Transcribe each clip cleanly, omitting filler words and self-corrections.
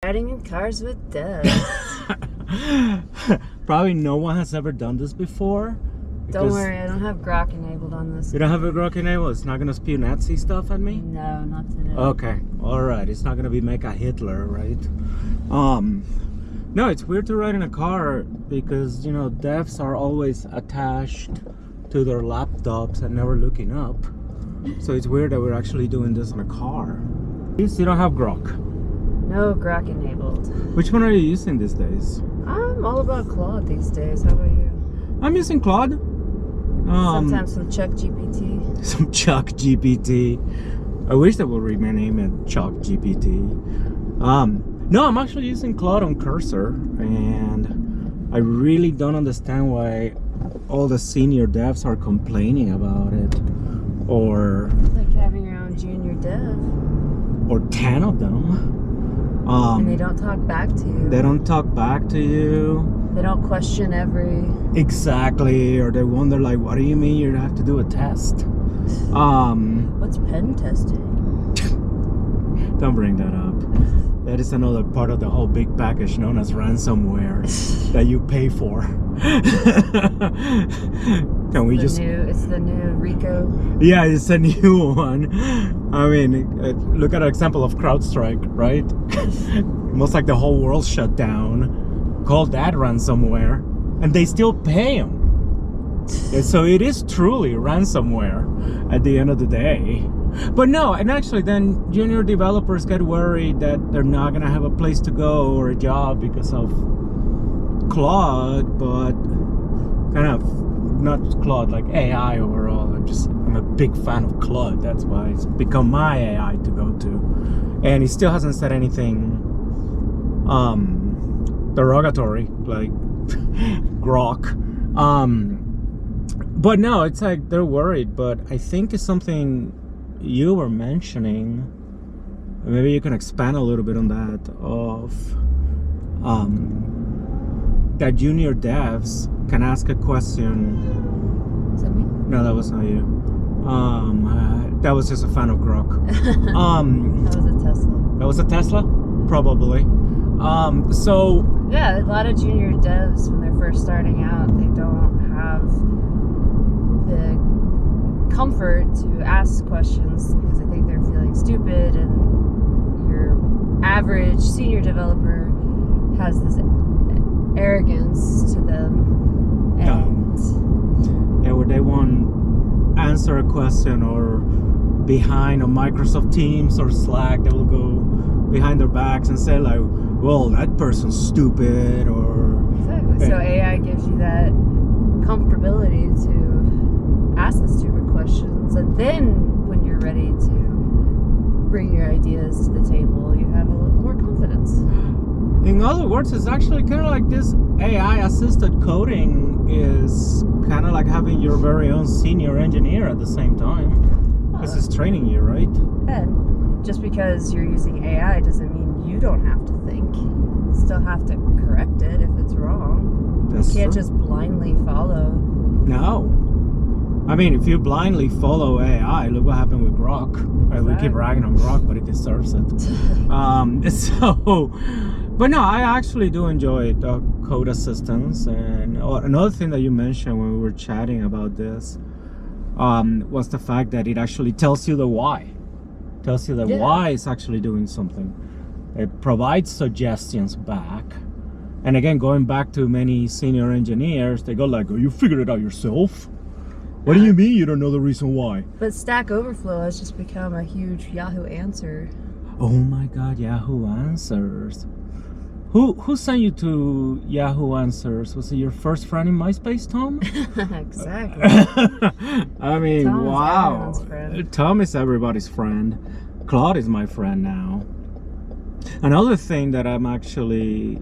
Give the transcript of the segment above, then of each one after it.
Riding in cars with devs. Probably no one has ever done this before. Don't worry, I don't have Grok enabled on this. You don't have a Grok enabled? It's not going to spew Nazi stuff at me? No, not today. Okay, alright. It's not going to be Mecha Hitler, right? No, it's weird to ride in a car because, you know, devs are always attached to their laptops and never looking up. So it's weird that we're actually doing this in a car. You don't have Grok? No Grok enabled. Which one are you using these days? I'm all about Claude these days. How about you? I'm using Claude. Sometimes some Chuck GPT. Some Chuck GPT. I wish they would rename it Chuck GPT. No, I'm actually using Claude on Cursor, and I really don't understand why all the senior devs are complaining about it. Or it's like having your own junior dev. Or 10 of them. And they don't talk back to you. They don't talk back to you. They don't question every... Exactly. Or they wonder, like, what do you mean you have to do a test? What's pen testing? Don't bring that up. That is another part of the whole big package known as ransomware that you pay for. Can we just... It's the new RICO. Yeah, it's a new one. I mean, look at an example of CrowdStrike, right? Almost like the whole world shut down. Call that ransomware. And they still pay them. So it is truly ransomware at the end of the day. But no, and actually then junior developers get worried that they're not going to have a place to go or a job because of Claude, but kind of not Claude, like AI overall. I'm a big fan of Claude. That's why it's become my AI to go to. And he still hasn't said anything derogatory like Grok. But no, it's like they're worried, but I think it's something you were mentioning. Maybe you can expand a little bit on that, of that junior devs can ask a question. Is that me? No, that was not you. That was just a fan of Grok. That was a Tesla. That was a Tesla? Probably. So yeah, a lot of junior devs, when they're first starting out, they don't have the comfort to ask questions because they think they're feeling stupid, and your average senior developer has this arrogance to them, and yeah, where they won't answer a question or behind on Microsoft Teams or Slack, they will go behind their backs and say like, well, that person's stupid, or exactly. So AI gives you that comfortability to ask the stupid questions, and then when you're ready to bring your ideas to the table, you have a little more confidence. In other words, it's actually kind of like this AI assisted coding is kind of like having your very own senior engineer at the same time, because it's training you, right? And just because you're using AI doesn't mean you don't have to think. You still have to correct it if it's wrong. That's you can't true. just blindly follow. No. I mean, if you blindly follow AI, look what happened with Grok. Right? We keep ragging on Grok, but it deserves it. But no, I actually do enjoy the code assistance. And another thing that you mentioned when we were chatting about this was the fact that it actually tells you the why. Tells you the why it's actually doing something. It provides suggestions back. And again, going back to many senior engineers, they go like, oh, you figured it out yourself? What do you mean you don't know the reason why? But Stack Overflow has just become a huge Yahoo answer. Oh my God, Yahoo Answers. Who sent you to Yahoo Answers? Was it your first friend in MySpace, Tom? Exactly. I mean, Tom wow. is everyone's friend. Tom is everybody's friend. Claude is my friend now. Another thing that I'm actually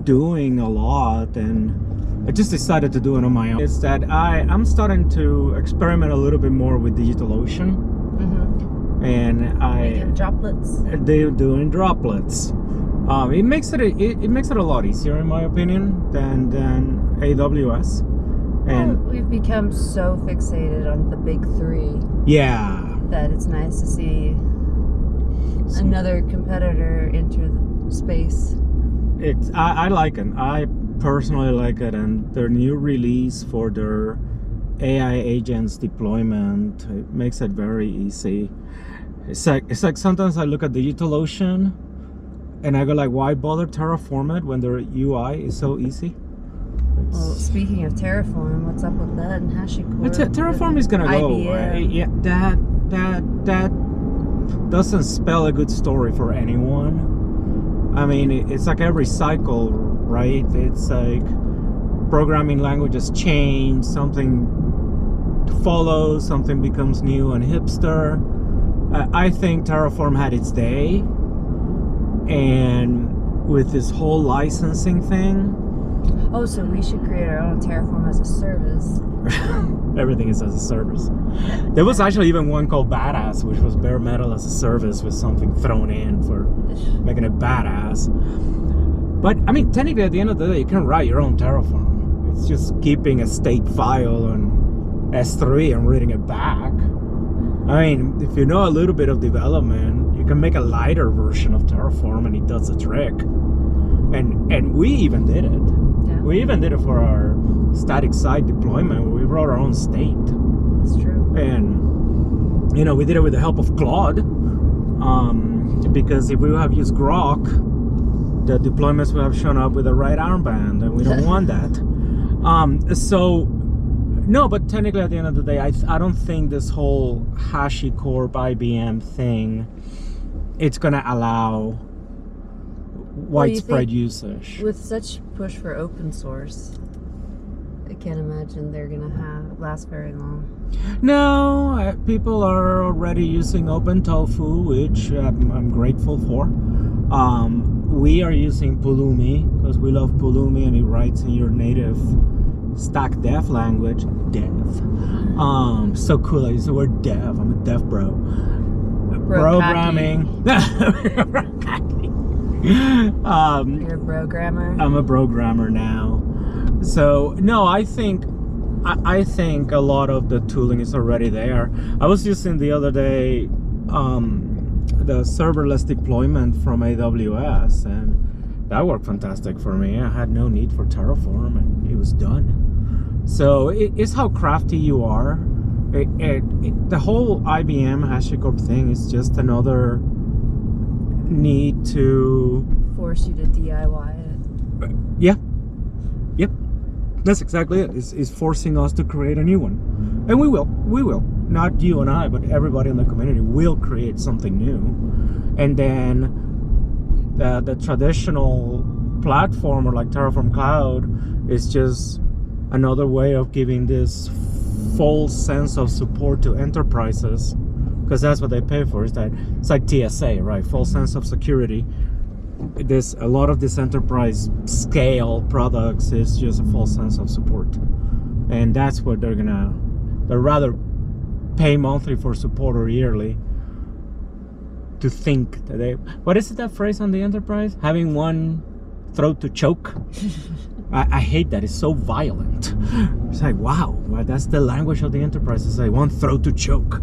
doing a lot, and I just decided to do it on my own, is that I'm starting to experiment a little bit more with DigitalOcean. Mm-hmm. And Making droplets. They're doing droplets. It makes it a lot easier, in my opinion, than AWS. And we've become so fixated on the big three. Yeah. That it's nice to see another competitor enter space. I like it. I personally like it, and their new release for their AI agents deployment, it makes it very easy. It's like sometimes I look at DigitalOcean and I go like, why bother terraform it when their UI is so easy? Well, speaking of Terraform, what's up with that and HashiCorp? Terraform is gonna go. Yeah, that doesn't spell a good story for anyone. I mean, it's like every cycle, right? It's like programming languages change, something follows, something becomes new and hipster. I think Terraform had its day, and with this whole licensing thing. Oh, so we should create our own Terraform as a service. Everything is as a service. There was actually even one called Badass, which was bare metal as a service with something thrown in for making it badass. But I mean, technically at the end of the day, you can write your own Terraform. It's just keeping a state file on S3 and reading it back. I mean, if you know a little bit of development, you can make a lighter version of Terraform and it does the trick. And we even did it. Yeah. We even did it for our static site deployment. We wrote our own state. That's true. And, you know, we did it with the help of Claude. Because if we have used Grok, the deployments would have shown up with the right armband, and we don't want that. So, no, but technically at the end of the day, I don't think this whole HashiCorp IBM thing, it's going to allow widespread usage. With such push for open source, I can't imagine they're gonna last very long. No, people are already using OpenTofu, which I'm grateful for. We are using Pulumi because we love Pulumi, and it writes in your native Stack Dev language. Dev. So cool. I use the word dev. I'm a dev bro. Programming. You're a programmer. I'm a programmer now. So no, I think a lot of the tooling is already there. I was using the other day the serverless deployment from AWS, and that worked fantastic for me. I had no need for Terraform, and it was done. So it's how crafty you are. The whole IBM HashiCorp thing is just another need to force you to DIY it. Yeah. Yep. That's exactly it. Is forcing us to create a new one. And we will. Not you and I, but everybody in the community will create something new. And then the traditional platform, or like Terraform Cloud, is just another way of giving this full sense of support to enterprises, because that's what they pay for. It's like TSA, right? Full sense of security. There's a lot of this enterprise scale products is just a full sense of support, and that's what they're rather pay monthly for support or yearly to think that they, what is it, that phrase on the enterprise, having one throat to choke? I hate that. It's so violent. It's like, wow, that's the language of the enterprise. It's like one throat to choke.